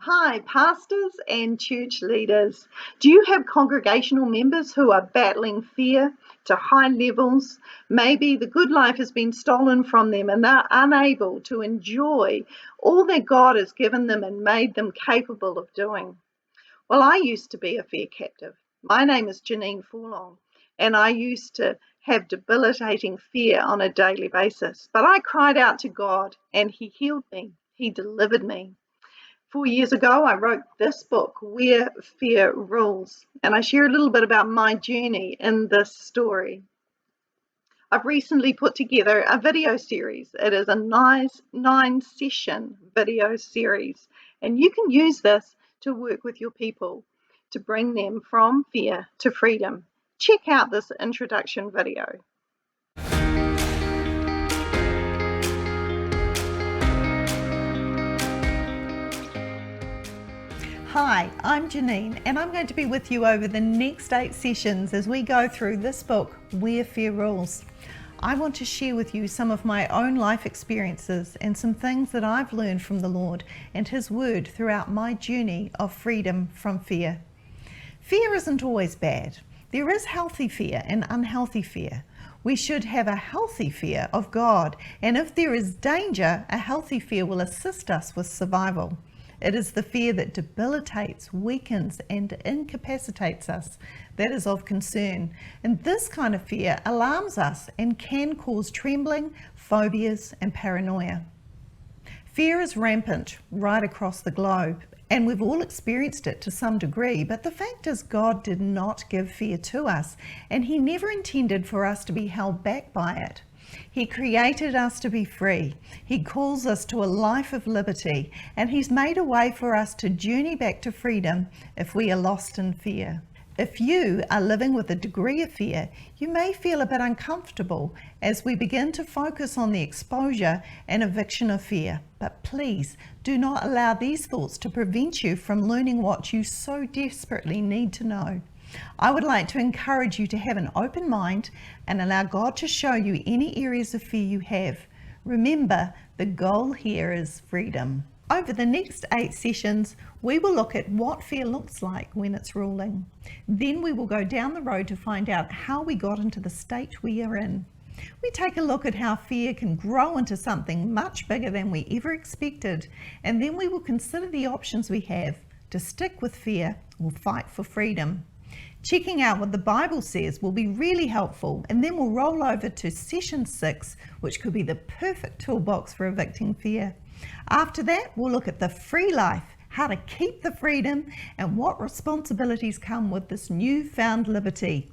Hi, pastors and church leaders. Do you have congregational members who are battling fear to high levels? Maybe the good life has been stolen from them and they're unable to enjoy all that God has given them and made them capable of doing. Well, I used to be a fear captive. My name is Janene Forlongs, and I used to have debilitating fear on a daily basis. But I cried out to God and He healed me, He delivered me. 4 years ago, I wrote this book, Where Fear Rules, and I share a little bit about my journey in this story. I've recently put together a video series. It is a nice 9-session video series, and you can use this to work with your people to bring them from fear to freedom. Check out this introduction video. Hi, I'm Janene, and I'm going to be with you over the next 8 sessions as we go through this book, Where Fear Rules. I want to share with you some of my own life experiences and some things that I've learned from the Lord and His Word throughout my journey of freedom from fear. Fear isn't always bad. There is healthy fear and unhealthy fear. We should have a healthy fear of God, and if there is danger, a healthy fear will assist us with survival. It is the fear that debilitates, weakens, and incapacitates us that is of concern. And this kind of fear alarms us and can cause trembling, phobias, and paranoia. Fear is rampant right across the globe, and we've all experienced it to some degree, but the fact is God did not give fear to us, and He never intended for us to be held back by it. He created us to be free. He calls us to a life of liberty, and He's made a way for us to journey back to freedom if we are lost in fear. If you are living with a degree of fear, you may feel a bit uncomfortable as we begin to focus on the exposure and eviction of fear. But please do not allow these thoughts to prevent you from learning what you so desperately need to know. I would like to encourage you to have an open mind and allow God to show you any areas of fear you have. Remember, the goal here is freedom. Over the next 8 sessions, we will look at what fear looks like when it's ruling. Then we will go down the road to find out how we got into the state we are in. We take a look at how fear can grow into something much bigger than we ever expected, and then we will consider the options we have to stick with fear or fight for freedom. Checking out what the Bible says will be really helpful, and then we'll roll over to session 6, which could be the perfect toolbox for evicting fear. After that, we'll look at the free life, how to keep the freedom, and what responsibilities come with this newfound liberty.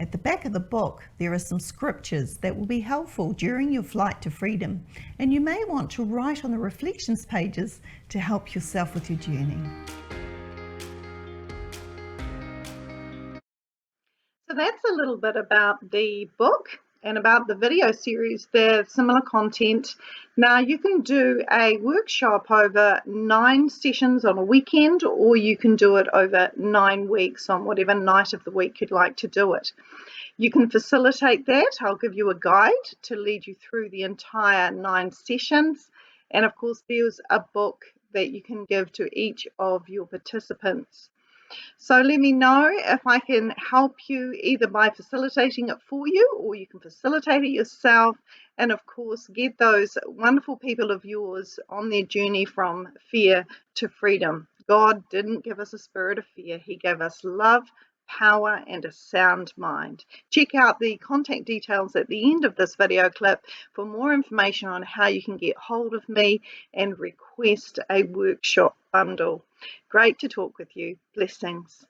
At the back of the book, there are some scriptures that will be helpful during your flight to freedom, and you may want to write on the reflections pages to help yourself with your journey. So that's a little bit about the book and about the video series. There's similar content. Now you can do a workshop over 9 sessions on a weekend, or you can do it over 9 weeks on whatever night of the week you'd like to do it. You can facilitate that. I'll give you a guide to lead you through the entire 9 sessions. And of course, there's a book that you can give to each of your participants. So let me know if I can help you either by facilitating it for you, or you can facilitate it yourself, and of course get those wonderful people of yours on their journey from fear to freedom. God didn't give us a spirit of fear. He gave us love, power, and a sound mind. Check out the contact details at the end of this video clip for more information on how you can get hold of me and request a workshop bundle. Great to talk with you. Blessings.